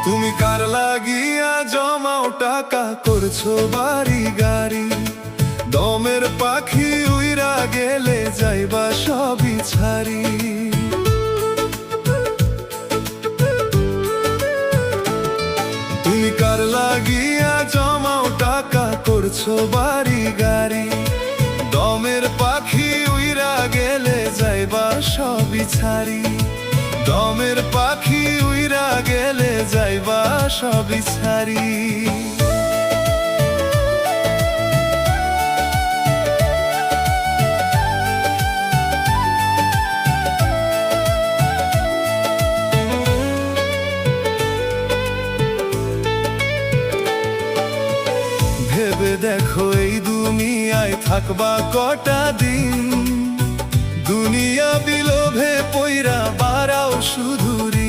তুমি কার লাগিয়া জমাও টাকা করছো বাড়ি গাড়ি, দমের পাখি উইরা গেলে যাইবা সবই ছাড়ি। তুমি কার লাগিয়া জমাও টাকা করছো বাড়ি গাড়ি, দমের পাখি উইরা গেলে যাইবা সবই ছাড়ি। দমের পাখি উইরা গেলে যাইবা সবই ছাড়ি। ভেবে দেখো এই দুনিয়ায় থাকবা কটা দিন, দুনিয়া বিলোভে পইরা বাড়াও শুধু ঋণ।